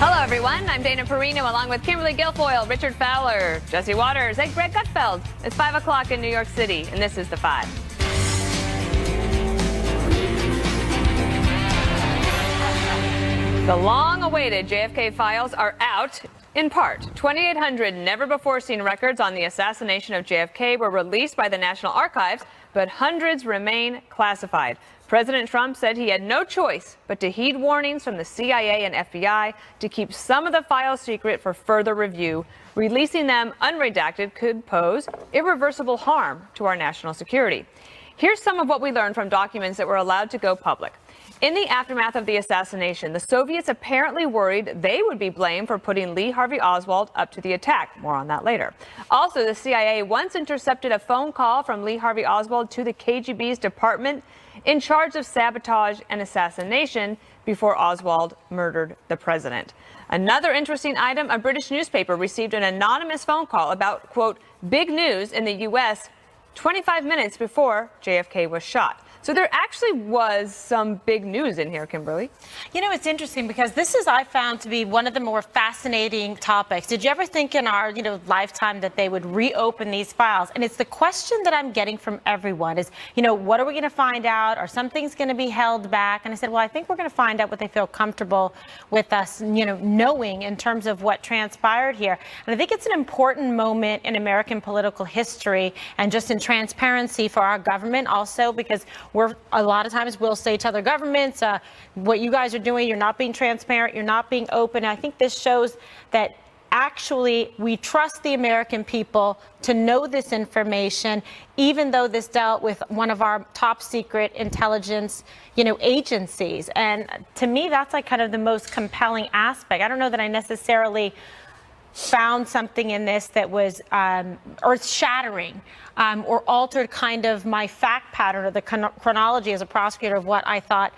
Hello, everyone. I'm Dana Perino, along with Kimberly Guilfoyle, Richard Fowler, Jesse Waters, and Greg Gutfeld. It's 5 o'clock in New York City, and this is The Five. The long-awaited JFK files are out. In part, 2,800 never-before-seen records on the assassination of JFK were released by the National Archives, but hundreds remain classified. President Trump said he had no choice but to heed warnings from the CIA and FBI to keep some of the files secret for further review. Releasing them unredacted could pose irreversible harm to our national security. Here's some of what we learned from documents that were allowed to go public. In the aftermath of the assassination, the Soviets apparently worried they would be blamed for putting Lee Harvey Oswald up to the attack. More on that later. Also, the CIA once intercepted a phone call from Lee Harvey Oswald to the KGB's department in charge of sabotage and assassination before Oswald murdered the president. Another interesting item, a British newspaper received an anonymous phone call about, quote, big news in the U.S. 25 minutes before JFK was shot. So there actually was some big news in here, Kimberly. You know, it's interesting because this is, I found, to be one of the more fascinating topics. Did you ever think in our, lifetime that they would reopen these files? And it's the question that I'm getting from everyone is, what are we going to find out? Are some things going to be held back? And I said, well, I think we're going to find out what they feel comfortable with us, knowing in terms of what transpired here. And I think it's an important moment in American political history and just in transparency for our government also, because we're a lot of times we'll say to other governments, what you guys are doing, you're not being transparent, you're not being open. I think this shows that actually we trust the American people to know this information, even though this dealt with one of our top secret intelligence, agencies. And to me, that's like kind of the most compelling aspect. I don't know that I necessarily found something in this that was earth-shattering or altered kind of my fact pattern or the chronology as a prosecutor of what I thought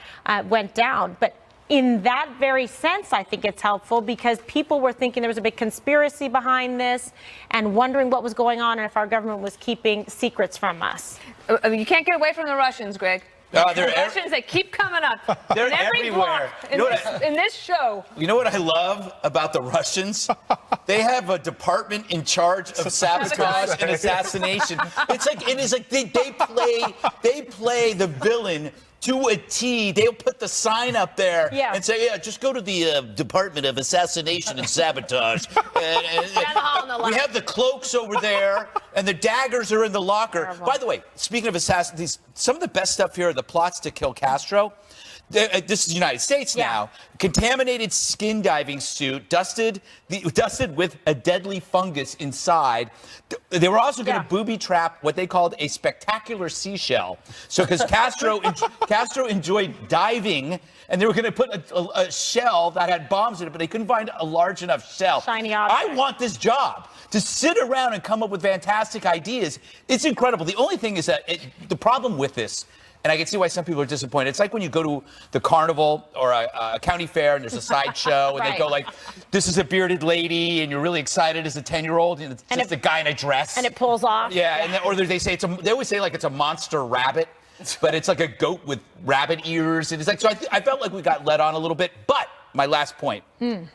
went down. But in that very sense, I think it's helpful because people were thinking there was a big conspiracy behind this and wondering what was going on and if our government was keeping secrets from us. You can't get away from the Russians, Greg. The Russians, they keep coming up. They're in every everywhere. In this show. You know what I love about the Russians? They have a department in charge of sabotage and assassination. They play the villain to a T. They'll put the sign up there and say, just go to the Department of Assassination and Sabotage. We have the cloaks over there, and the daggers are in the locker. Terrible. By the way, speaking of assassins, some of the best stuff here are the plots to kill Castro. This is the United States now. Contaminated skin diving suit, dusted with a deadly fungus inside. They were also going to booby trap what they called a spectacular seashell. So because Castro enjoyed diving, and they were going to put a shell that had bombs in it, but they couldn't find a large enough shell. Shiny object. I want this job. To sit around and come up with fantastic ideas, it's incredible. The only thing is that the problem with this, and I can see why some people are disappointed. It's like when you go to the carnival or a county fair and there's a sideshow and they go like, this is a bearded lady and you're really excited as a 10-year-old and it's just a guy in a dress. And it pulls off. Or they say they always say like it's a monster rabbit, but it's like a goat with rabbit ears. And it's like, so I felt like we got led on a little bit. But my last point,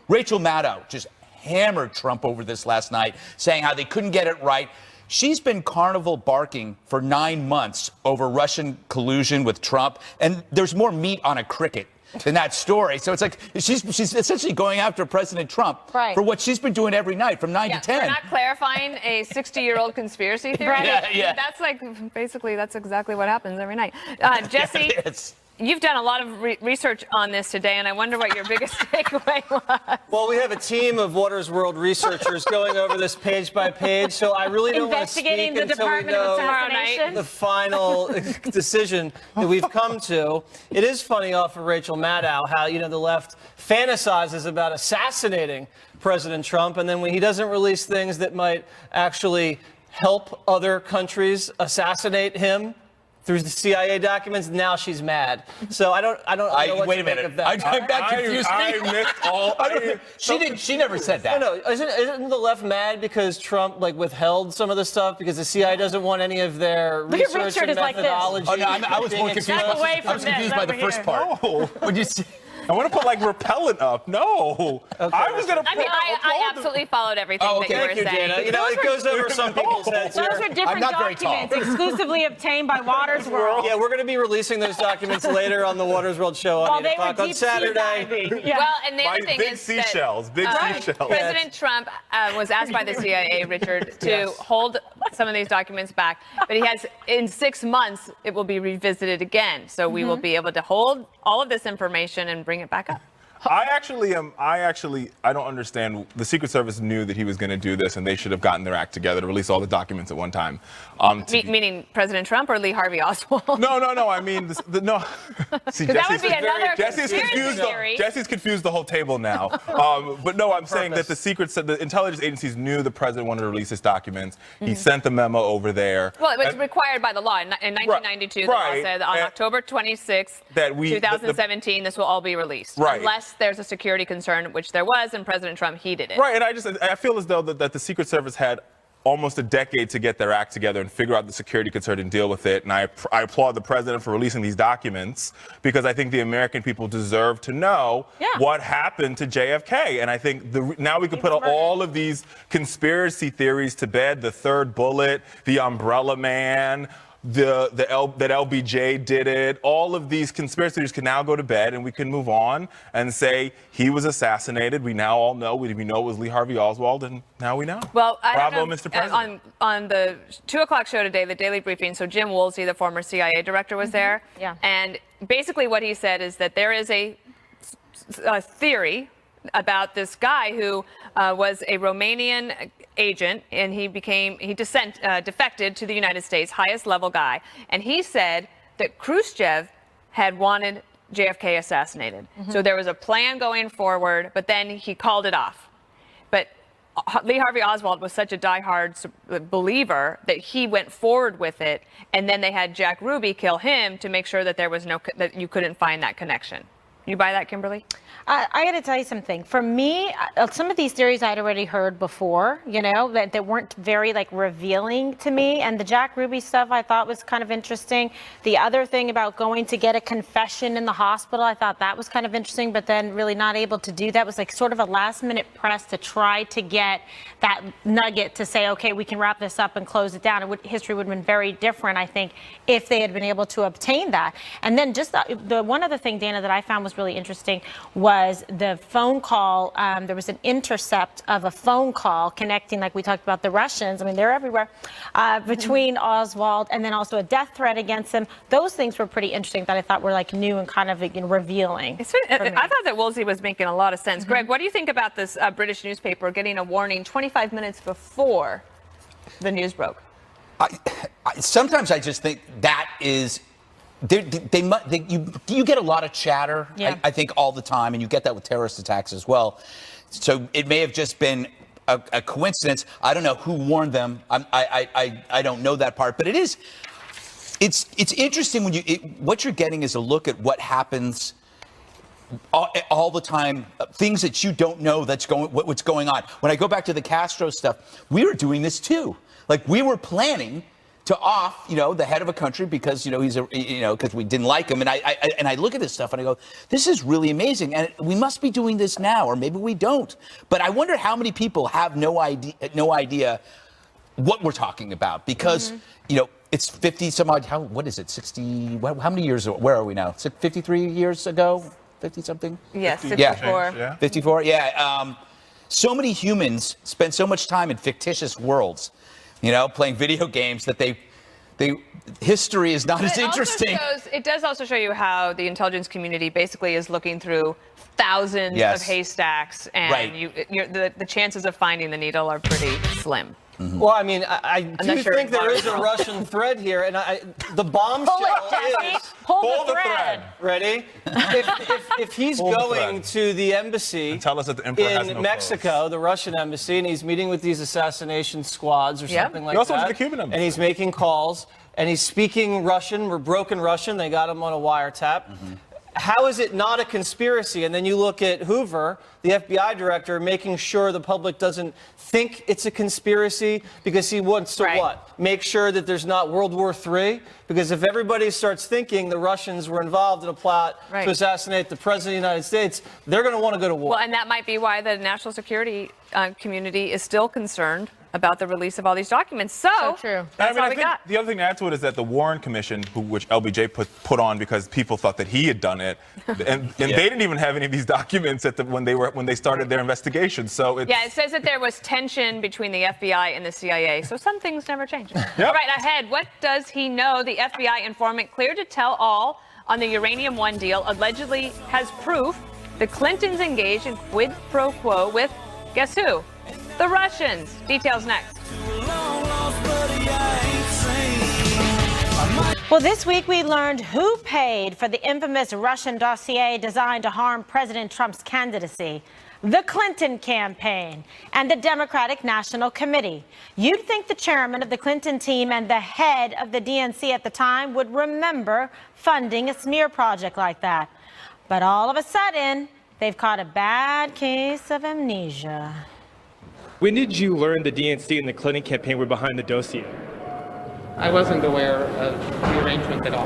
Rachel Maddow just hammered Trump over this last night, saying how they couldn't get it right. She's been carnival barking for 9 months over Russian collusion with Trump, and there's more meat on a cricket than that story. So it's like she's essentially going after President Trump for what she's been doing every night from 9 to 10. We're not clarifying a 60-year-old conspiracy theory. That's that's exactly what happens every night. Jesse. You've done a lot of research on this today, and I wonder what your biggest takeaway was. Well, we have a team of Waters World researchers going over this page by page, so I really don't want to speak until we know the final decision that we've come to. It is funny off of Rachel Maddow how, the left fantasizes about assassinating President Trump, and then when he doesn't release things that might actually help other countries assassinate him through the CIA documents, now she's mad. So I don't know what wait to a minute. make of that. That confused me. She never said that. No, isn't the left mad because Trump withheld some of the stuff because the CIA doesn't want any of their research and methodology? I was more confused. I was confused by the first part. When you see. I want to put like repellent up. No. Okay. I was going to I mean, I absolutely followed everything that you were Thank you, saying. Dana. You know, it goes over some people's heads here. Those are different documents exclusively obtained by Waters World. Yeah, we're going to be releasing those documents later on the Waters World show on 8 o'clock on Saturday. Yeah. Well, and the other thing big is seashells, big seashells. President Trump was asked by the CIA, Richard, to hold some of these documents back, but he has, in 6 months, it will be revisited again. So we will be able to hold all of this information and bring it back up. I don't understand. The Secret Service knew that he was going to do this, and they should have gotten their act together to release all the documents at one time. Meaning President Trump or Lee Harvey Oswald? No. I mean, no. See, that would be another Jesse's confused the whole table now. But no, I'm saying that the intelligence agencies knew the president wanted to release his documents. He sent the memo over there. Well, it was required by the law. In 1992, the law said on October 26th, 2017, this will all be released. Right. Unless there's a security concern, which there was, and President Trump heeded it. Right, and I feel as though that the Secret Service had almost a decade to get their act together and figure out the security concern and deal with it. And I applaud the president for releasing these documents, because I think the American people deserve to know what happened to JFK. And I think now we can put all of these conspiracy theories to bed: the third bullet, the umbrella man, that LBJ did it. All of these conspiracy theories can now go to bed, and we can move on and say he was assassinated. We now all know. We know it was Lee Harvey Oswald, and now we know. Well, bravo, Mr. President. On the 2 o'clock show today, the Daily Briefing, so Jim Woolsey, the former CIA director, was there. Yeah. And basically what he said is that there is a theory about this guy who was a Romanian agent, and he defected to the United States, highest level guy. And he said that Khrushchev had wanted JFK assassinated. So there was a plan going forward, but then he called it off. But Lee Harvey Oswald was such a diehard believer that he went forward with it, and then they had Jack Ruby kill him to make sure that there was that you couldn't find that connection. You buy that, Kimberly? I got to tell you something. For me, some of these theories I'd already heard before, that weren't very revealing to me. And the Jack Ruby stuff I thought was kind of interesting. The other thing about going to get a confession in the hospital, I thought that was kind of interesting, but then really not able to do that. Was sort of a last minute press to try to get that nugget to say, okay, we can wrap this up and close it down. History would have been very different, I think, if they had been able to obtain that. And then just the one other thing, Dana, that I found was really interesting was the phone call. There was an intercept of a phone call connecting, like we talked about the Russians. I mean, they're everywhere, between Oswald, and then also a death threat against him. Those things were pretty interesting that I thought were new and kind of revealing. I thought that Woolsey was making a lot of sense. Greg, what do you think about this British newspaper getting a warning 25 minutes before the news broke? Sometimes I just think that is. You get a lot of chatter, I think, all the time, and you get that with terrorist attacks as well. So it may have just been a coincidence. I don't know who warned them. I don't know that part, but it's interesting when what you're getting is a look at what happens all the time, things that you don't know what's going on. When I go back to the Castro stuff, we were doing this too. We were planning to off, the head of a country because, because we didn't like him. And I look at this stuff and I go, this is really amazing. And we must be doing this now, or maybe we don't. But I wonder how many people have no idea what we're talking about, because, it's 50 some odd, what is it, 60, how many years, where are we now? 53 years ago? 50 something? Yes, 54. Yeah. 54, yeah. So many humans spend so much time in fictitious worlds, playing video games, that history is not as interesting. It does also show you how the intelligence community basically is looking through thousands of haystacks, and the chances of finding the needle are pretty slim. Mm-hmm. Well, I mean, I do think there is a Russian thread here, and the bombshell is... Pull the thread. Ready? If he's going to the embassy and tell us that the emperor has no Mexico, clothes. the Russian embassy, and he's meeting with these assassination squads or something like that. He also went to the Cuban embassy. And he's making calls, and he's speaking Russian, broken Russian. They got him on a wiretap. Mm-hmm. how is it not a conspiracy? And then you look at Hoover, the FBI director, making sure the public doesn't think it's a conspiracy because he wants to what? Make sure that there's not World War III? Because if everybody starts thinking the Russians were involved in a plot to assassinate the president of the United States, they're going to want to go to war. Well, and that might be why the national security community is still concerned about the release of all these documents. So true. That's all we got. The other thing to add to it is that the Warren Commission, which LBJ put on because people thought that he had done it, and they didn't even have any of these documents when they started their investigation. So it says that there was tension between the FBI and the CIA. So some things never change. All right, ahead. What does he know? The FBI informant cleared to tell all on the Uranium One deal allegedly has proof the Clintons engaged in quid pro quo with, guess who? The Russians. Details next. Well, this week we learned who paid for the infamous Russian dossier designed to harm President Trump's candidacy. The Clinton campaign and the Democratic National Committee. You'd think the chairman of the Clinton team and the head of the DNC at the time would remember funding a smear project like that. But all of a sudden, they've caught a bad case of amnesia. When did you learn the DNC and the Clinton campaign were behind the dossier? I wasn't aware of the arrangement at all.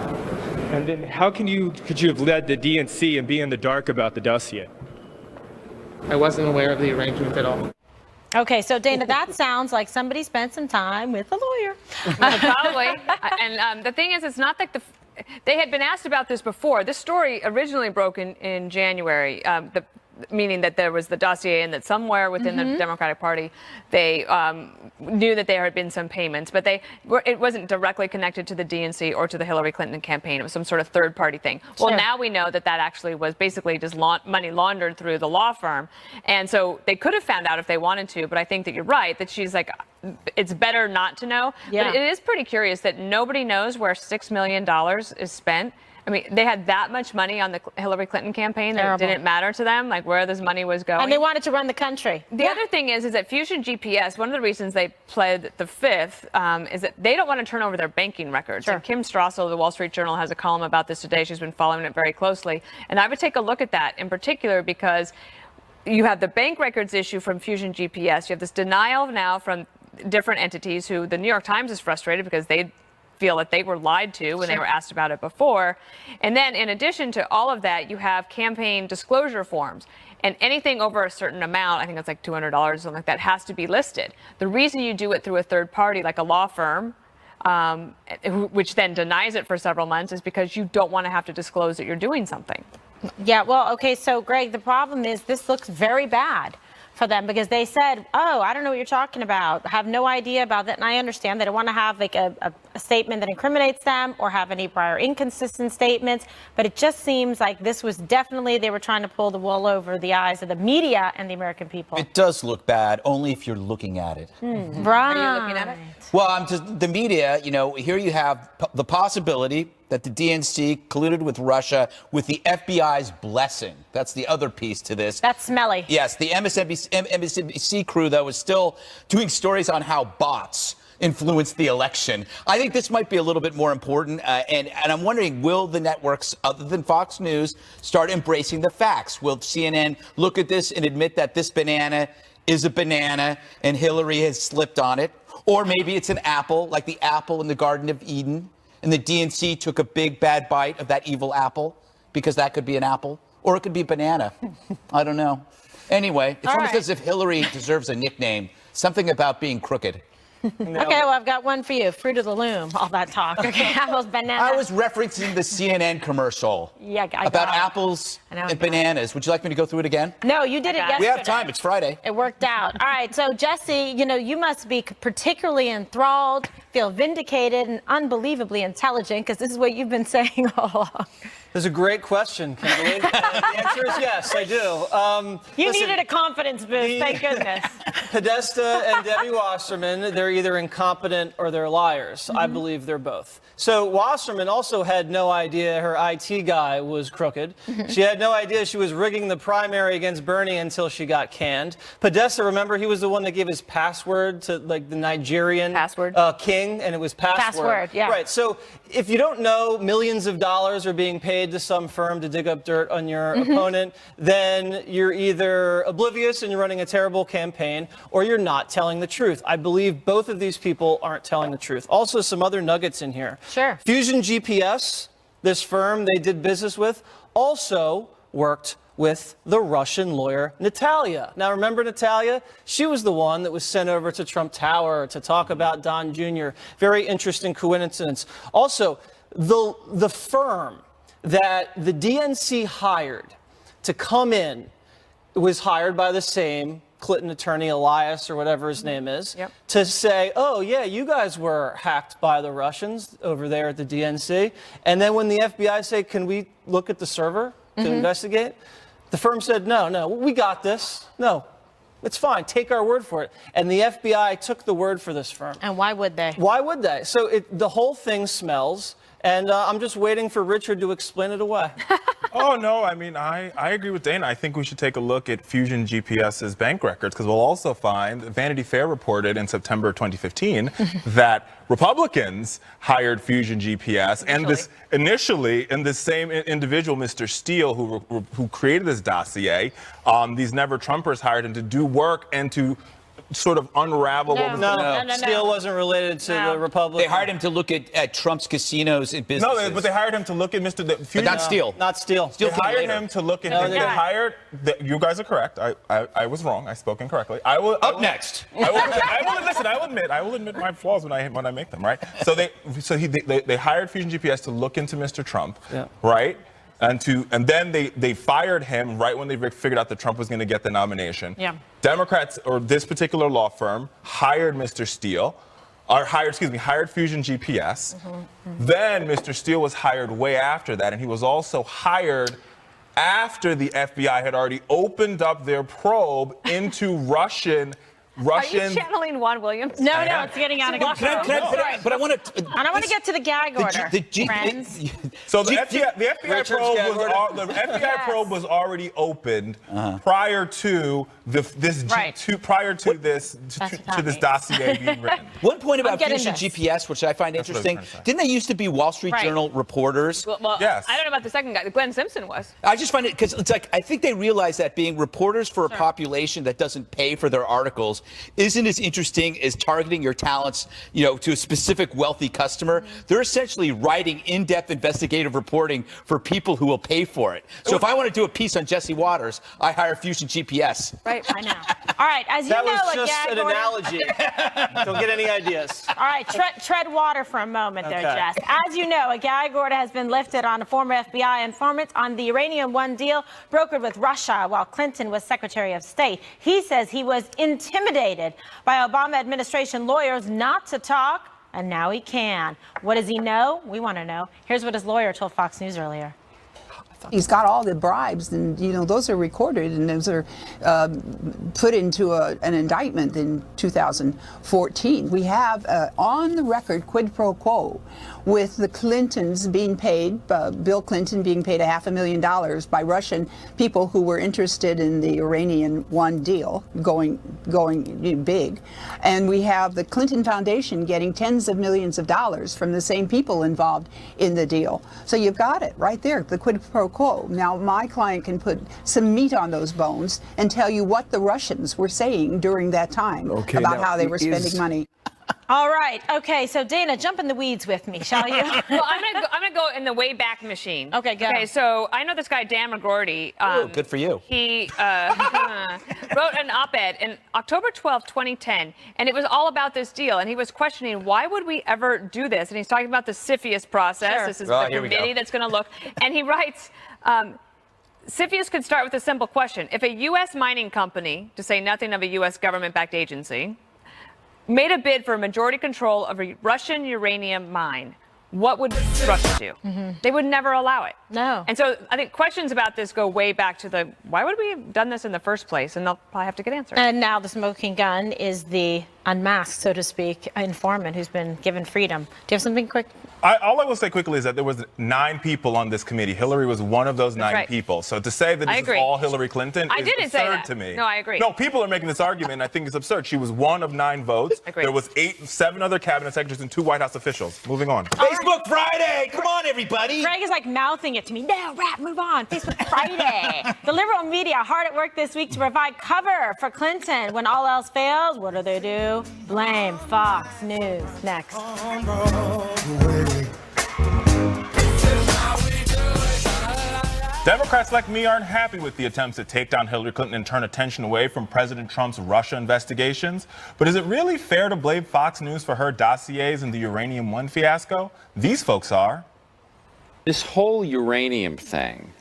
And then how could you have led the DNC and be in the dark about the dossier? I wasn't aware of the arrangement at all. Okay, so Dana, that sounds like somebody spent some time with a lawyer. Probably. And the thing is, it's not like they had been asked about this before. This story originally broke in January. Meaning that there was the dossier and that somewhere within the Democratic Party, they knew that there had been some payments, but it wasn't directly connected to the DNC or to the Hillary Clinton campaign. It was some sort of third-party thing. Well, now we know that actually was basically just money laundered through the law firm. And so they could have found out if they wanted to, but I think that you're right, that she's like, it's better not to know. Yeah. But it is pretty curious that nobody knows where $6 million is spent. I mean, they had that much money on the Hillary Clinton campaign that it didn't matter to them, like where this money was going. And they wanted to run the country. The other thing is that Fusion GPS, one of the reasons they pled the fifth is that they don't want to turn over their banking records. And Kim Strassel of the Wall Street Journal has a column about this today. She's been following it very closely. And I would take a look at that in particular because you have the bank records issue from Fusion GPS. You have this denial now from different entities who the New York Times is frustrated because they feel that they were lied to when they were asked about it before. And then in addition to all of that, you have campaign disclosure forms. And anything over a certain amount, I think it's like $200 or something like that, has to be listed. The reason you do it through a third party, like a law firm, which then denies it for several months, is because you don't want to have to disclose that you're doing something. Yeah, well, okay, so Greg, the problem is this looks very bad for them because they said, oh, I don't know what you're talking about. I have no idea about that. And I understand they don't want to have like a statement that incriminates them or have any prior inconsistent statements. But it just seems like this was definitely, they were trying to pull the wool over the eyes of the media and the American people. It does look bad, only if you're looking at it. Right. Are you looking at it? Well, the media, here you have the possibility that the DNC colluded with Russia with the FBI's blessing. That's the other piece to this. That's smelly. Yes, the MSNBC crew, though, is still doing stories on how bots influenced the election. I think this might be a little bit more important, and I'm wondering, will the networks, other than Fox News, start embracing the facts? Will CNN look at this and admit that this banana is a banana and Hillary has slipped on it? Or maybe it's an apple, like the apple in the Garden of Eden, and the DNC took a big bad bite of that evil apple, because that could be an apple, or it could be banana. I don't know. Anyway, it's almost as if Hillary deserves a nickname, something about being crooked. Okay, well, I've got one for you. Fruit of the loom, all that talk. Okay, apples, bananas. I was referencing the CNN commercial about apples and bananas. Would you like me to go through it again? No, you did it yesterday. We have time. It's Friday. It worked out. All right, so Jesse, you must be particularly enthralled, feel vindicated, and unbelievably intelligent, because this is what you've been saying all along. That's a great question, Kimberly. The answer is yes, I do. You needed a confidence boost, thank goodness. Podesta and Debbie Wasserman, they're either incompetent or they're liars. I believe they're both. So Wasserman also had no idea her IT guy was crooked. She had no idea she was rigging the primary against Bernie until she got canned. Podesta, remember, he was the one that gave his password to the Nigerian king, and it was password. Password, yeah. Right, so if you don't know millions of dollars are being paid paid to some firm to dig up dirt on your opponent, then you're either oblivious and you're running a terrible campaign, or you're not telling the truth. I believe both of these people aren't telling the truth. Also, some other nuggets in here. Sure. Fusion GPS, this firm they did business with, also worked with the Russian lawyer Natalia. Now, remember Natalia? She was the one that was sent over to Trump Tower to talk about Don Jr. Very interesting coincidence. Also, the firm that the DNC hired to come in was hired by the same Clinton attorney, Elias, or whatever his name is, to say, oh, yeah, you guys were hacked by the Russians over there at the DNC. And then when the FBI said, can we look at the server to investigate? The firm said, no, we got this. No, it's fine. Take our word for it. And the FBI took the word for this firm. And why would they? Why would they? So the whole thing smells. And I'm just waiting for Richard to explain it away. Oh, no, I mean, I agree with Dana. I think we should take a look at Fusion GPS's bank records, because we'll also find Vanity Fair reported in September 2015 that Republicans hired Fusion GPS, and this initially, and the same individual, Mr. Steele, who created this dossier, these Never Trumpers hired him to do work and to sort of unravel what was No. Steele wasn't related to the Republican. They hired him to look at Trump's casinos and businesses. No, but they hired him to look at Mr. But not Steele. Not Steele. They hired him to look at him. They hired. You guys are correct. I was wrong. I spoke incorrectly. Next. I will admit my flaws when I make them. Right. So they hired Fusion GPS to look into Mr. Trump. Yeah. Right. And then they fired him right when they figured out that Trump was going to get the nomination. Yeah. Democrats, or this particular law firm, hired Mr. Steele, hired Fusion GPS. Then Mr. Steele was hired way after that, and he was also hired after the FBI had already opened up their probe into Russian. Are you channeling Juan Williams? No, it's getting out of control. But I want to. I don't want to get to the gag order, friends. So the FBI probe was already opened prior to this dossier being written. One point about Fusion GPS, which I find interesting, didn't they used to be Wall Street Journal reporters? Well, yes. I don't know about the second guy. Glenn Simpson was. I just find it, because it's like, I think they realize that being reporters for a population that doesn't pay for their articles isn't as interesting as targeting your talents, to a specific wealthy customer. They're essentially writing in-depth investigative reporting for people who will pay for it. So if I want to do a piece on Jesse Waters, I hire Fusion GPS. Right, I know. All right, as you know, that was just an analogy. Don't get any ideas. All right, tread water for a moment there, Jess. As you know, a gag order has been lifted on a former FBI informant on the Uranium One deal brokered with Russia while Clinton was Secretary of State. He says he was intimidated by Obama administration lawyers not to talk, and now he can. What does he know? We want to know. Here's what his lawyer told Fox News earlier. He's got all the bribes, and those are recorded, and those are put into an indictment in 2014. We have on the record quid pro quo with the Clintons being paid, Bill Clinton being paid $500,000 by Russian people who were interested in the Uranium One deal going big, and we have the Clinton Foundation getting tens of millions of dollars from the same people involved in the deal. So you've got it right there, the quid pro quo. Now my client can put some meat on those bones and tell you what the Russians were saying during that time about how they were spending money. All right. Okay. So Dana, jump in the weeds with me, shall you? Well, I'm gonna go in the way back machine. Okay. Go. Okay. So I know this guy Dan McGordy. Good for you. He wrote an op-ed in October 12, 2010, and it was all about this deal. And he was questioning, why would we ever do this? And he's talking about the CFIUS process. Sure. This is the committee that's going to look. And he writes. CFIUS could start with a simple question. If a U.S. mining company, to say nothing of a U.S. government-backed agency, made a bid for majority control of a Russian uranium mine, what would Russia do? They would never allow it. No. And so I think questions about this go way back to why would we have done this in the first place? And they'll probably have to get answered. And now the smoking gun is the unmasked, so to speak, informant who's been given freedom. Do you have something quick? All I will say quickly is that there was 9 people on this committee. Hillary was one of those 9 people. So to say that this is all Hillary Clinton is absurd to me. No, I agree. No, people are making this argument, and I think it's absurd. She was one of 9 votes. There was 7 other cabinet secretaries and 2 White House officials. Moving on. Facebook Friday. Come on, everybody. Greg is like mouthing it to me. No, rap, move on. Facebook Friday. The liberal media hard at work this week to provide cover for Clinton. When all else fails, what do? Blame Fox News. Next. Democrats like me aren't happy with the attempts to take down Hillary Clinton and turn attention away from President Trump's Russia investigations. But is it really fair to blame Fox News for her dossiers and the Uranium One fiasco? These folks are. This whole uranium thing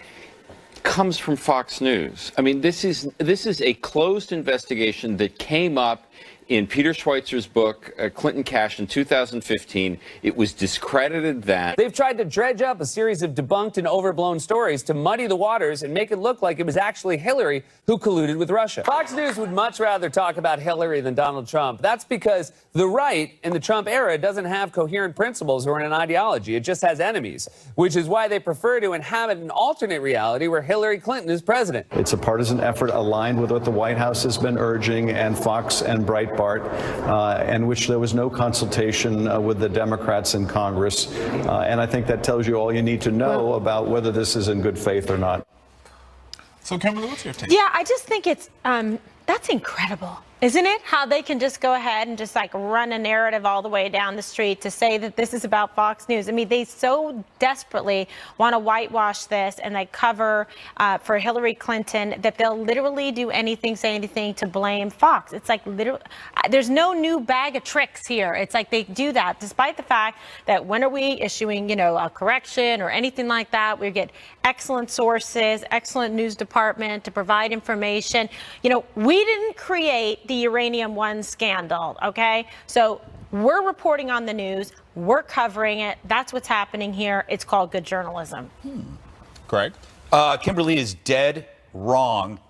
comes from Fox News. I mean, this is a closed investigation that came up in Peter Schweizer's book, Clinton Cash, in 2015. It was discredited then. They've tried to dredge up a series of debunked and overblown stories to muddy the waters and make it look like it was actually Hillary who colluded with Russia. Fox News would much rather talk about Hillary than Donald Trump. That's because the right in the Trump era doesn't have coherent principles or an ideology. It just has enemies, which is why they prefer to inhabit an alternate reality where Hillary Clinton is president. It's a partisan effort aligned with what the White House has been urging, and Fox and Breitbart, in which there was no consultation with the Democrats in Congress. And I think that tells you all you need to know about whether this is in good faith or not. So, Kimberly, what's your take? Yeah, I just think it's that's incredible, isn't it? How they can just go ahead and just like run a narrative all the way down the street to say that this is about Fox News. I mean, they so desperately want to whitewash this, and they cover for Hillary Clinton that they'll literally do anything, say anything to blame Fox. It's like literally, there's no new bag of tricks here. It's like they do that despite the fact that when are we issuing, a correction or anything like that, we get excellent sources, excellent news department to provide information. We didn't create the Uranium One scandal, okay? So we're reporting on the news. We're covering it. That's what's happening here. It's called good journalism. Greg? Kimberly is dead wrong.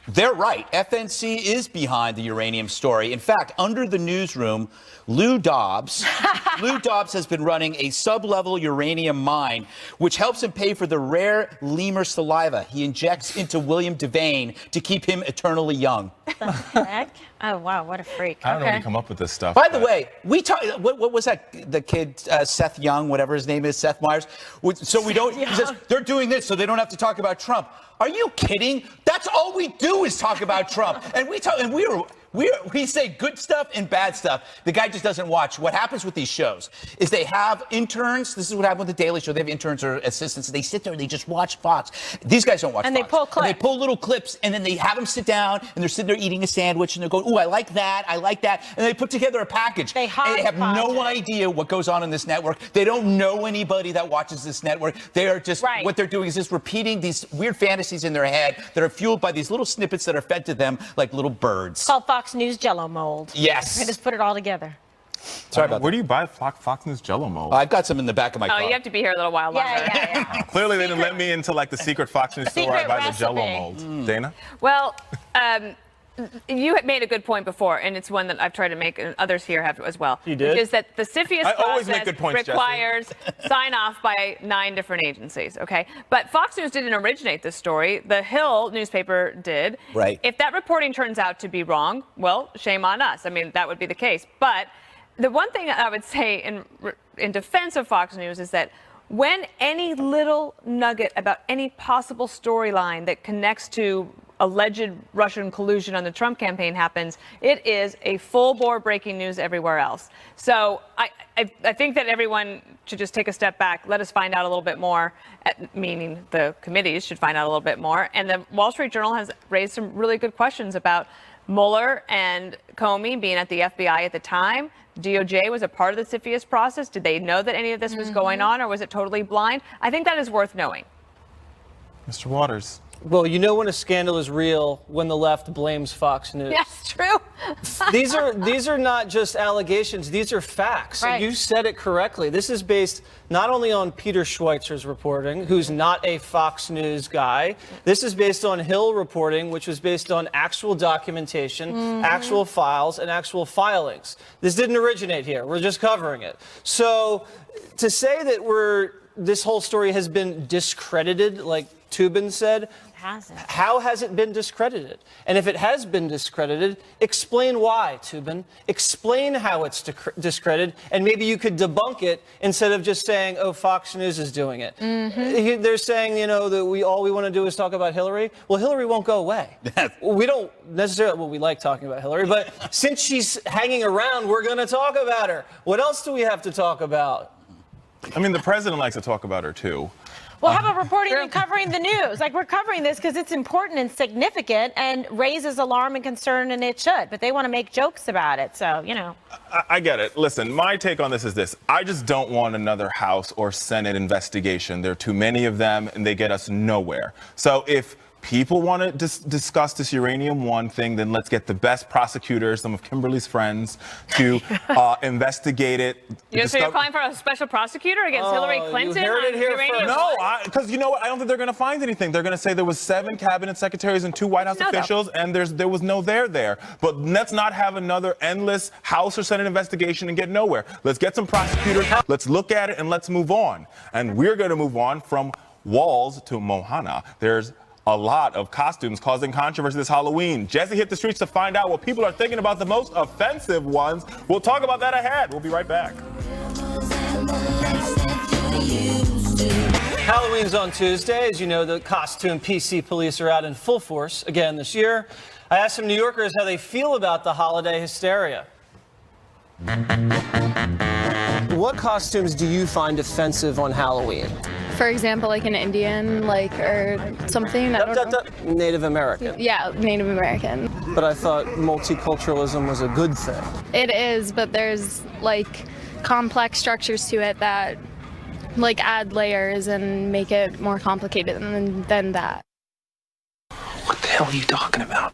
They're right. FNC is behind the uranium story. In fact, under the newsroom, Lou Dobbs has been running a sub-level uranium mine, which helps him pay for the rare lemur saliva he injects into William Devane to keep him eternally young. The heck? Oh, wow, what a freak. I don't know how you come up with this stuff. By the way, what was that, the kid, Seth Young, whatever his name is, Seth Meyers? So we don't, he says, they're doing this so they don't have to talk about Trump. Are you kidding? That's all we do is talk about Trump. And we say good stuff and bad stuff. The guy just doesn't watch. What happens with these shows is they have interns. This is what happened with the Daily Show. They have interns or assistants. They sit there and they just watch Fox. These guys don't watch Fox. And they pull clips. And they pull little clips, and then they have them sit down, and they're sitting there eating a sandwich, and they're going, ooh, I like that, and they put together a package. They have no idea what goes on in this network. They don't know anybody that watches this network. They are just, what they're doing is just repeating these weird fantasies in their head that are fueled by these little snippets that are fed to them like little birds. It's called Fox News Jello mold. Yes. They just put it all together. Sorry about that. Where do you buy Fox News Jello mold? I've got some in the back of my car. Oh, you have to be here a little while longer. Yeah. Clearly, they didn't let me into like the secret Fox News store where I buy the Jello mold. Dana? Well, you had made a good point before, and it's one that I've tried to make, and others here have as well. You did? Which is that the CFIUS process points, requires sign off by 9 different agencies, okay? But Fox News didn't originate this story. The Hill newspaper did. Right. If that reporting turns out to be wrong, well, shame on us. I mean, that would be the case. But the one thing I would say in defense of Fox News is that when any little nugget about any possible storyline that connects to alleged Russian collusion on the Trump campaign happens, it is a full-bore breaking news everywhere else. So I think that everyone should just take a step back. Let us find out a little bit more, meaning the committees should find out a little bit more. And the Wall Street Journal has raised some really good questions about Mueller and Comey being at the FBI at the time. DOJ was a part of the CFIUS process. Did they know that any of this was going on, or was it totally blind? I think that is worth knowing. Mr. Waters. Well, you know when a scandal is real when the left blames Fox News. Yes, true. These are not just allegations. These are facts. Right. You said it correctly. This is based not only on Peter Schweizer's reporting, who's not a Fox News guy. This is based on Hill reporting, which was based on actual documentation, actual files, and actual filings. This didn't originate here. We're just covering it. So to say that this whole story has been discredited, like Toobin said, how has it been discredited? And if it has been discredited, explain why, Toobin. Explain how it's discredited, and maybe you could debunk it instead of just saying, oh, Fox News is doing it. They're saying, you know, that all we want to do is talk about Hillary. Well, Hillary won't go away. We don't necessarily, well, we like talking about Hillary, but since she's hanging around, we're going to talk about her. What else do we have to talk about? I mean, the president likes to talk about her, too. Well, how about reporting and covering the news? Like, we're covering this because it's important and significant and raises alarm and concern, and it should. But they want to make jokes about it, so, you know. I get it. Listen, my take on this is this. I just don't want another House or Senate investigation. There are too many of them, and they get us nowhere. So if people want to discuss this Uranium One thing, then let's get the best prosecutors, some of Kimberly's friends, to investigate it. So you're calling for a special prosecutor against Hillary Clinton? You heard it here Uranium? No, because you know what? I don't think they're going to find anything. They're going to say there was 7 cabinet secretaries and 2 White House officials, and there was no there. But let's not have another endless House or Senate investigation and get nowhere. Let's get some prosecutors. Let's look at it and let's move on. And we're going to move on from walls to Mohana. There's a lot of costumes causing controversy this Halloween. Jesse hit the streets to find out what people are thinking about the most offensive ones. We'll talk about that ahead. We'll be right back. Halloween's on Tuesday. As you know, the costume PC police are out in full force again this year. I asked some New Yorkers how they feel about the holiday hysteria. What costumes do you find offensive on Halloween? For example, like an Indian, or something. I don't know. Native American. Yeah, Native American. But I thought multiculturalism was a good thing. It is, but there's complex structures to it that add layers and make it more complicated than that. What the hell are you talking about?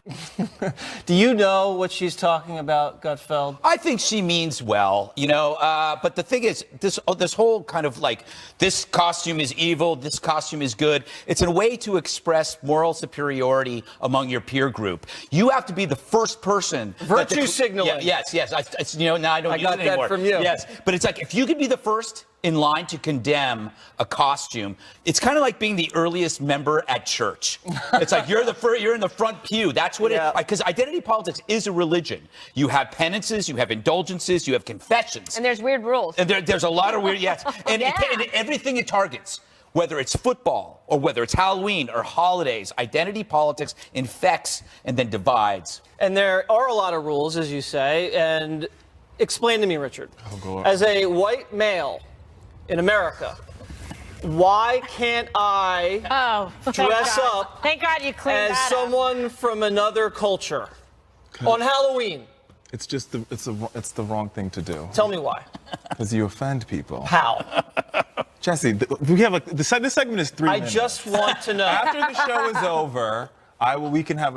Do you know what she's talking about, Gutfeld? I think she means well, but the thing is, this whole kind of this costume is evil, this costume is good. It's a way to express moral superiority among your peer group. You have to be the first person. Virtue signaling. Yes. Now I don't use it anymore. I got that from you. Yes, but it's if you could be the first in line to condemn a costume, it's kind of like being the earliest member at church. It's you're in the front pew. That's what because identity politics is a religion. You have penances, you have indulgences, you have confessions. And there's weird rules. And there's a lot of weird, and everything it targets, whether it's football or whether it's Halloween or holidays, identity politics infects and then divides. And there are a lot of rules, as you say, and explain to me, Richard, as a white male in America, why can't I dress up Thank God you cleaned as that someone from another culture on Halloween? It's just it's the wrong thing to do. Tell me why. Because you offend people. How? Jesse, we have this segment is 3 minutes. I just want to know. After the show is over, we can have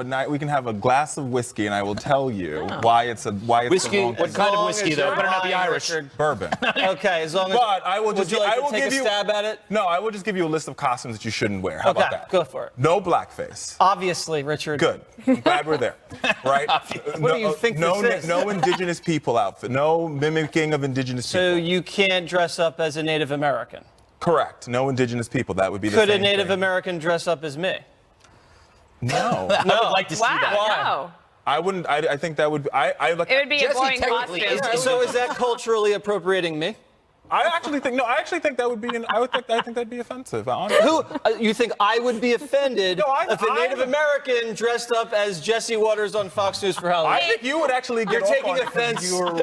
a glass of whiskey, and I will tell you why it's whiskey. The wrong what kind of whiskey though? Better not be Irish. Bourbon. Okay, as long as. But I will just. Would you like to take a stab at it? No, I will just give you a list of costumes that you shouldn't wear. How about that? Go for it. No blackface. Obviously, Richard. Good. I'm glad we're there. Right? What do you think this is? No indigenous people outfit. No mimicking of indigenous people. So you can't dress up as a Native American. Correct. No indigenous people. That would be the same thing. Could a Native American dress up as me? No. I would like to see that. Why? No. I wouldn't. I think that would. It would be a boring costume. So is that culturally appropriating me? I actually think that would be. I think that'd be offensive. Honestly. Who you think I would be offended if a Native American dressed up as Jesse Waters on Fox News for Halloween? I think you would actually get You're taking offense for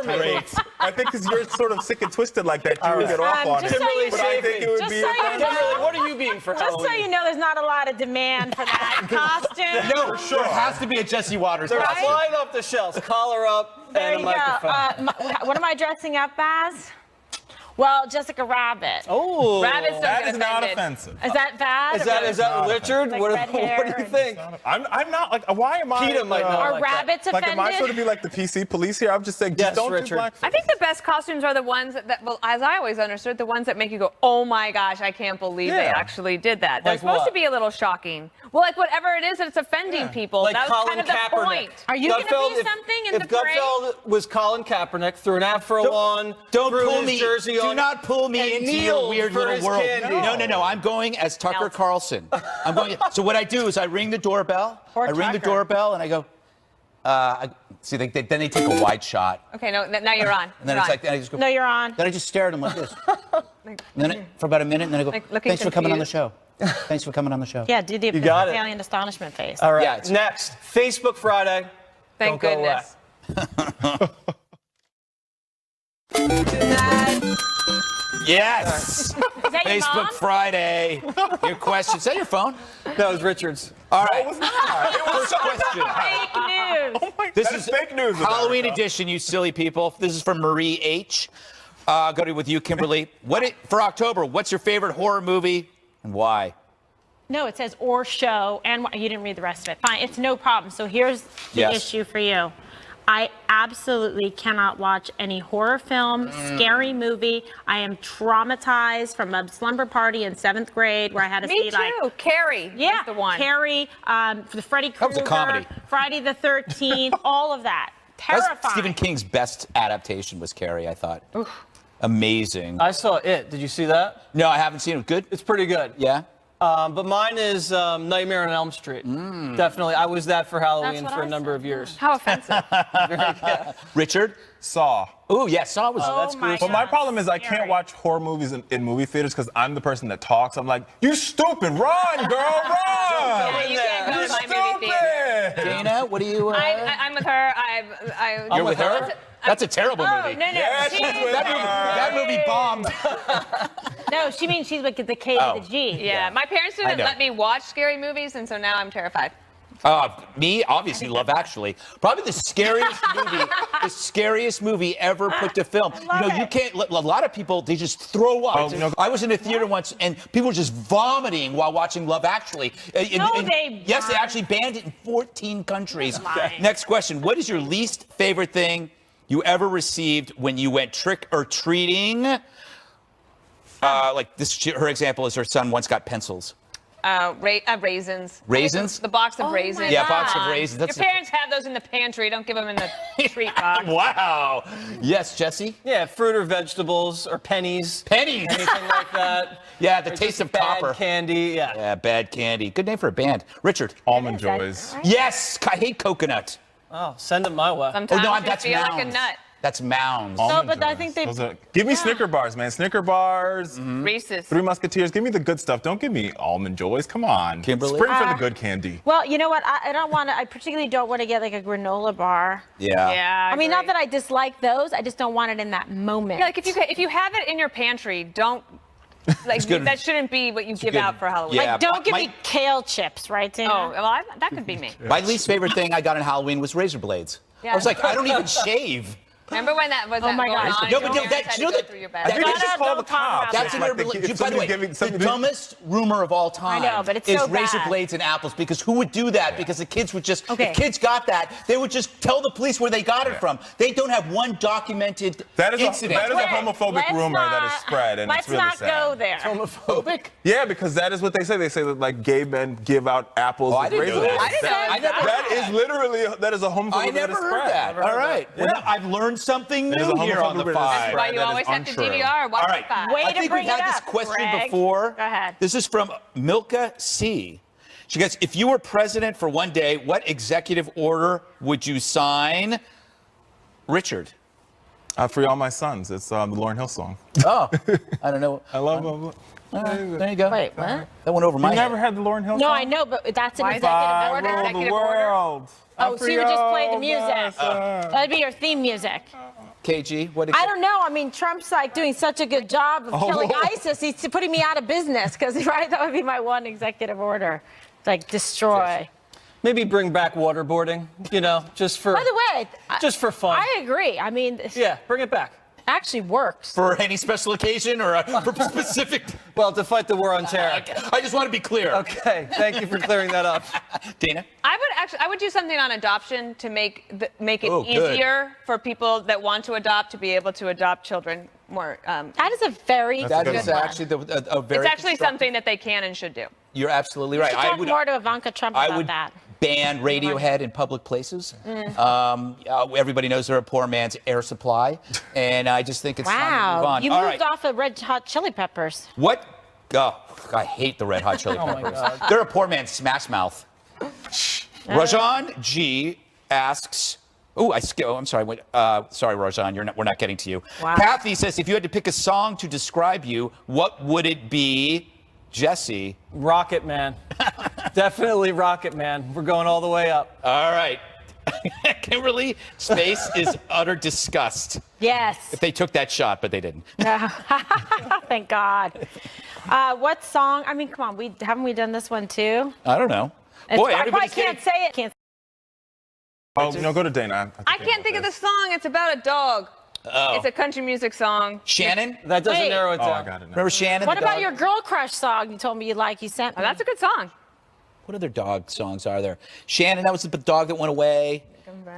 me. I think because you're sort of sick and twisted like that, you would get off on it. Kimberly, But I think it would be. Kimberly, what are you being for Halloween? Just so you know, there's not a lot of demand for that costume. No, for sure. There has to be a Jesse Waters They're costume. flying off the shelves, collar up, There and a you microphone. go. What am I dressing up as? Well, Jessica Rabbit. Oh, Rabbits don't That get is not offended. offensive. Is that bad? Is that Richard? Like What red do hair you think? I'm not like. Why am I? PETA might not Are like that. rabbits Like, offended? am I supposed to be like the PC police here? I'm just saying, just Yes, don't Richard. do blackface. I think the best costumes are the ones that, well, as I always understood, the ones that make you go, oh my gosh, I can't believe they Yeah. actually did that. They're Like supposed what? to be a little shocking. Well, like whatever it is that's offending people. Like That was Colin kind of the Kaepernick. point. Are you going to Gutfeld, be something in if the parade? Gutfeld was Colin Kaepernick, threw an afro on, Don't threw pull his me. jersey Do on, not pull me and into your kneeled weird for little his world. candy. No. I'm going as Tucker Melt. Carlson. I'm going. So what I do is I ring the doorbell. Or I ring the Tucker. doorbell and I go. Then they take a wide shot. Okay, no, now you're on. And then You're it's on. like, then I just go. No, you're on. Then I just stare at him like this. And then for about a minute, and then I go, Like, looking thanks for coming on the confused. show. Thanks for coming on the show. Yeah, do the got it. alien astonishment face. All right, Yeah, it's- next, Facebook Friday. Thank Don't go away. goodness. Yes. Is that your Facebook mom? Friday. Your question. Is that your phone? That was Richard's. All right. It was not. It was First question. Fake news. Oh my, This that is fake news. Halloween America. edition, you silly people. This is from Marie H. Go to with you, Kimberly. For October, what's your favorite horror movie and why? No, it says or show, and you didn't read the rest of it. Fine, it's no problem. So here's the Yes. issue for you. I absolutely cannot watch any horror film, scary movie. I am traumatized from a slumber party in 7th grade where I had to Me see like too. Carrie. yeah, was the one. Carrie, the Freddy That was Krueger, a comedy. Friday the 13th, all of that. That's Terrifying. Stephen King's best adaptation was Carrie, I thought. Amazing. I saw it. Did you see that? No, I haven't seen it. Good? It's pretty good. Yeah? But mine is Nightmare on Elm Street. Definitely. I was that for Halloween what for I a number said. of years. How offensive. Richard? Saw. Oh, yeah, Saw was... Oh my But my God, problem is I scary. can't watch horror movies in movie theaters because I'm the person that talks. I'm like, you stupid, run, girl, run! Yeah, you can't go You to my movie theater. stupid! Dana, what do you... I'm with her. You're with her? That's a terrible Oh, movie. no. Yeah, she's with That movie bombed. No, she means she's with the K to the G. Yeah, my parents I didn't know. let me watch scary movies, and so now I'm terrified. Me, obviously, Love Actually. Probably the scariest movie ever put to film. You can't. A lot of people, they just throw up. I was in a theater once, and people were just vomiting while watching Love Actually. Yes, they actually banned it in 14 countries. Next question: what is your least favorite thing you ever received when you went trick or treating? Like this, her example is her son once got pencils. Raisins. Raisins? The box of raisins. Yeah, box of raisins. That's Your parents have those in the pantry. Don't give them in the treat box. Wow. Yes, Jesse? Yeah, fruit or vegetables or pennies. Pennies. Anything like that. Yeah, the Or taste just of bad copper. candy. Yeah. Yeah, Bad Candy. Good name for a band. Richard. Almond Joys. Yes, I hate coconut. Oh, send it my way. Sometimes you that's feel like a Mounds. nut. That's Mounds. Almond but I Joys. think they- Give me Snicker bars, man. Snicker bars. Reese's. Three Musketeers. Give me the good stuff. Don't give me Almond Joys. Come on. Kimberly? Spring for the good candy. Well, you know what? I don't want to. I particularly don't want to get like a granola bar. Yeah. Yeah. I mean, not that I dislike those. I just don't want it in that moment. Yeah, like if you have it in your pantry, don't. Like good. that shouldn't be what you give good- out for Halloween. yeah. Like, don't give my- me kale chips, right, Dana? Oh, well, that could be me. My least favorite thing I got on Halloween was razor blades. Yeah. I was like, I don't even shave. Remember when that was Oh my going gosh. on? No, and but your no, parents that- had you know to go that- through your I bag? think they should call the don't talk cops. about That's that. an Like the urban. kid- By the way, somebody the giving- dumbest rumor of all time. I know, but it's is so razor bad. blades and apples, because who would do that? Because the kids would just. Okay. If kids got that, they would just tell the police where they got it from. They don't have one documented That is incident. a homophobic Let's rumor that is not- spread, and let's it's really not sad. go there. Homophobic. Yeah, because that is what they say. They say that like gay men give out apples I with didn't know razor that. blades. I didn't know I never That is literally a homophobic I never heard that. All right. Well, I've learned something There's new a here on the homophobic five. That's why you that is always have to untrue. DVR. Watch All right. the five. Way I to think bring we've had it this up, question Greg. before. Go ahead. This is from Milka C. She goes, if you were president for one day, what executive order would you sign? Richard. Free all my sons. It's the Lauryn Hill song. Oh, I don't know. I love them. There you go. Wait, what? That went over my You never head. had the Lauryn Hill No, song? I know, but that's an Why is executive that order. order? Rule the Executive order? world. Oh, so you would just play the music. Myself. That'd be your theme music. KG, what? I don't know. I mean, Trump's like doing such a good job of killing ISIS. He's putting me out of business because, right, that would be my one executive order. Like, destroy. Maybe bring back waterboarding, just for By the way, just for fun. I agree. I mean, Yeah, bring it back. Actually works. For any special occasion or for specific? Well, to fight the war on terror. I just want to be clear. Okay, thank you for clearing that up. Dana? I would do something on adoption to make it Oh, easier for people that want to adopt to be able to adopt children more. That is a very That good is one. actually a very It's actually something that they can and should do. You're absolutely right. I would talk more to Ivanka Trump about that. Ban Radiohead in public places. Everybody knows they're a poor man's Air Supply, and I just think it's time to move on. You moved off of Red Hot Chili Peppers. What? Oh, I hate the Red Hot Chili Peppers. They're a poor man's Smash Mouth. Rajan G asks. Oh, I'm sorry. Sorry, Rajan. We're not getting to you. Wow. Kathy says, if you had to pick a song to describe you, what would it be? Jesse. Rocket Man. Definitely Rocket Man. We're going all the way up. All right. Kimberly, space is utter disgust. Yes. If they took that shot, but they didn't. Thank God. What song? I mean, come on. Haven't we done this one too? I don't know. Boy, I can't say it. Oh, no, go to Dana. I can't think of the song. It's about a dog. Oh. It's a country music song. Shannon? That doesn't narrow it down. Oh, I got it. Remember Shannon? What the about dog? your Girl Crush song you told me you like? You sent me. Oh, that's a good song. What other dog songs are there? Shannon, that was the dog that went away.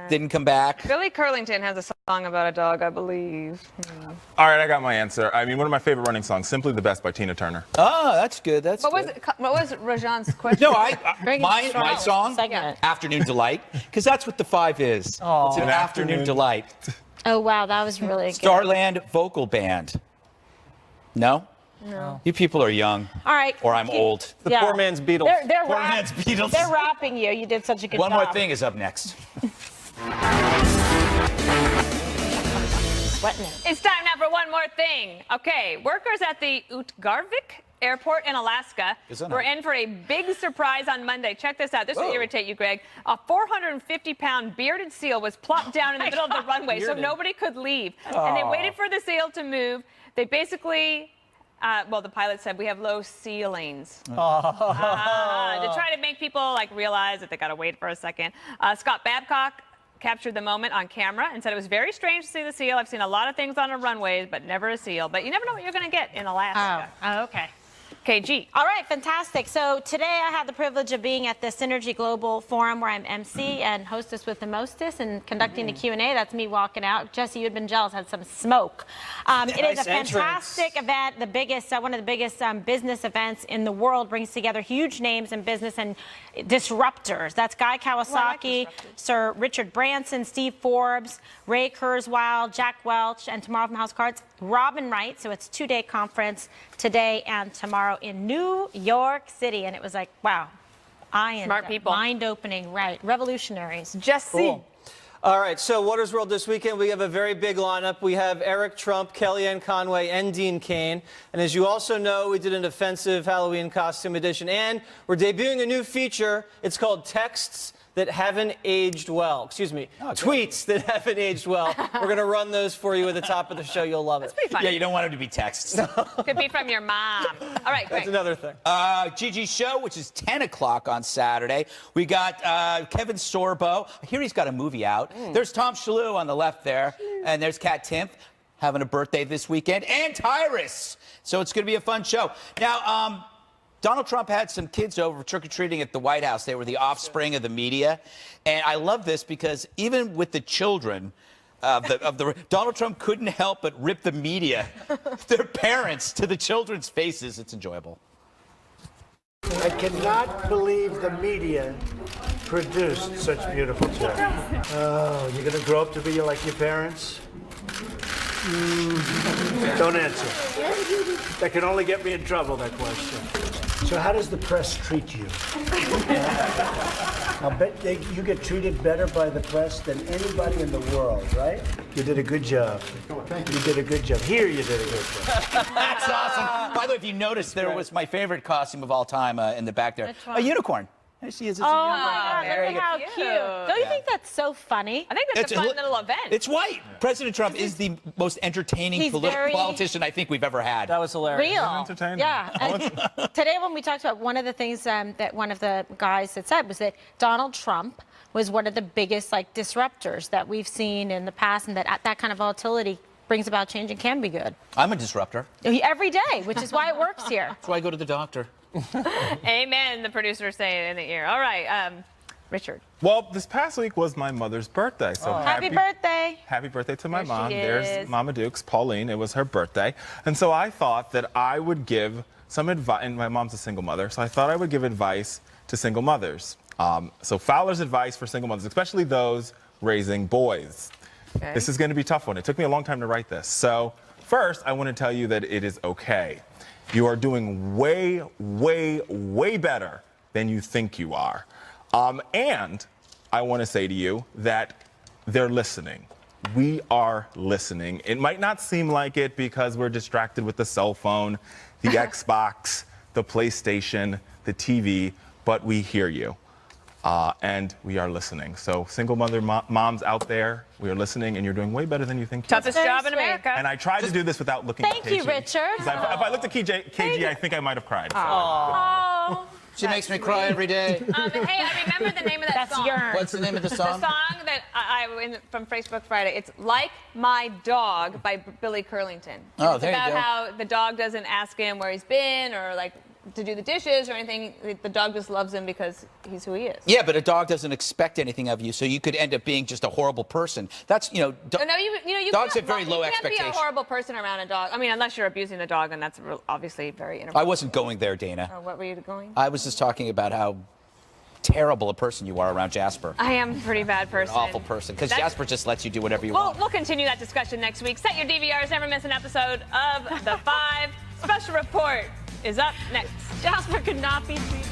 Didn't come back. Billy Curlington has a song about a dog, I believe. All right, I got my answer. I mean, one of my favorite running songs, Simply the Best by Tina Turner. Oh, that's good. That's What good. was Rajan's question? No, my song, segment. Afternoon Delight, because that's what the 5 is. It's an afternoon delight. Oh, wow. That was really good. Starland Vocal Band. No? No. You people are young. All right. Or I'm old. The poor man's Beatles. They're Poor man's Beatles. They're rapping you. You did such a good One job. more thing is up next. Sweating it. It's time now for one more thing. Okay, workers at the Utgarvik Airport in Alaska were in for a big surprise on Monday. Check this out. This will irritate you, Greg. A 450-pound bearded seal was plopped down in the middle of the runway, so nobody could leave. And they waited for the seal to move. They basically... the pilot said we have low ceilings. To try to make people realize that they got to wait for a second. Scott Babcock captured the moment on camera and said it was very strange to see the seal. I've seen a lot of things on a runway, but never a seal. But you never know what you're going to get in Alaska. Oh, okay. KG. All right, fantastic. So today I had the privilege of being at the Synergy Global Forum where I'm MC and hostess with the mostest and conducting the Q&A. That's me walking out. Jesse, you'd been jealous, had some smoke. It is a fantastic event, the biggest, one of the biggest business events in the world, brings together huge names in business and disruptors. That's Guy Kawasaki, Sir Richard Branson, Steve Forbes, Ray Kurzweil, Jack Welch, and tomorrow from House of Cards, Robin Wright. So it's a 2-day conference today and tomorrow in New York City. And it was like, wow, Smart people. Mind-opening, right. Revolutionaries. Jesse. Cool. All right, so Waters World this weekend, we have a very big lineup. We have Eric Trump, Kellyanne Conway, and Dean Cain. And as you also know, we did an offensive Halloween costume edition. And we're debuting a new feature. It's called Texts That Haven't Aged Well. Excuse me, Tweets That Haven't Aged Well. We're going to run those for you at the top of the show. You'll love it. That's pretty funny. Yeah, you don't want them to be texts. Could be from your mom. All right, great. That's another thing. Gigi's show, which is 10 o'clock on Saturday. We got Kevin Sorbo. I hear he's got a movie out. There's Tom Shalhoub on the left there. And there's Kat Timpf having a birthday this weekend. And Tyrus. So it's going to be a fun show. Now, Donald Trump had some kids over trick-or-treating at the White House. They were the offspring of the media. And I love this because even with the children Donald Trump couldn't help but rip the media, their parents, to the children's faces. It's enjoyable. I cannot believe the media produced such beautiful children. Oh, you're going to grow up to be like your parents? Don't answer. That can only get me in trouble, that question. So how does the press treat you? I'll bet you get treated better by the press than anybody in the world, right? You did a good job. Thank you. You did a good job. Here you did a good job. That's awesome. By the way, if you noticed, there was my favorite costume of all time in the back there. A unicorn. There she is. It's a unicorn. My God, look at how cute. Don't you think that's so funny? I think that's a fun little event. It's white. President Trump is the most entertaining politician I think we've ever had. That was hilarious. Real. Entertaining. Yeah. And today when we talked about one of the things that one of the guys had said was that Donald Trump was one of the biggest disruptors that we've seen in the past, and that that kind of volatility brings about change and can be good. I'm a disruptor. Every day, which is why it works here. That's why I go to the doctor. Amen, the producer's saying in the ear. All right, Richard. Well, this past week was my mother's birthday. So happy birthday. Happy birthday to my There mom. she There's is. Mama Dukes, Pauline. It was her birthday. And so I thought that I would give some advice, and my mom's a single mother, so I thought I would give advice to single mothers. So Fowler's advice for single mothers, especially those raising boys. Okay. This is going to be a tough one. It took me a long time to write this. So first, I want to tell you that it is okay. You are doing way, way, way better than you think you are. And I want to say to you that they're listening. We are listening. It might not seem like it because we're distracted with the cell phone, the Xbox, the PlayStation, the TV, but we hear you. And we are listening. So single mother moms out there, we are listening, and you're doing way better than you think. Toughest job in America. And I tried to do this without looking at KG. Thank you, Richard. If I looked at KG, I think I might have cried. So. Oh. She makes me cry every day. Hey, I remember the name of that song. What's the name of the song? The song that from Facebook Friday. It's Like My Dog by Billy Curlington. Oh, it's there you about go. how the dog doesn't ask him where he's been or like to do the dishes or anything. The dog just loves him because he's who he is. Yeah, but a dog doesn't expect anything of you, so you could end up being just a horrible person. That's, you know, you dogs can't, have very low you expectations. can't be a horrible person around a dog. I mean, unless you're abusing the dog, and that's obviously very inappropriate. I wasn't going there, Dana. Oh, what were you going? I was just talking about how terrible a person you are around Jasper. I am a pretty bad person. An awful person, because Jasper just lets you do whatever you want. We'll continue that discussion next week. Set your DVRs, never miss an episode of The Five. Special report is up next. Jasper could not be treated.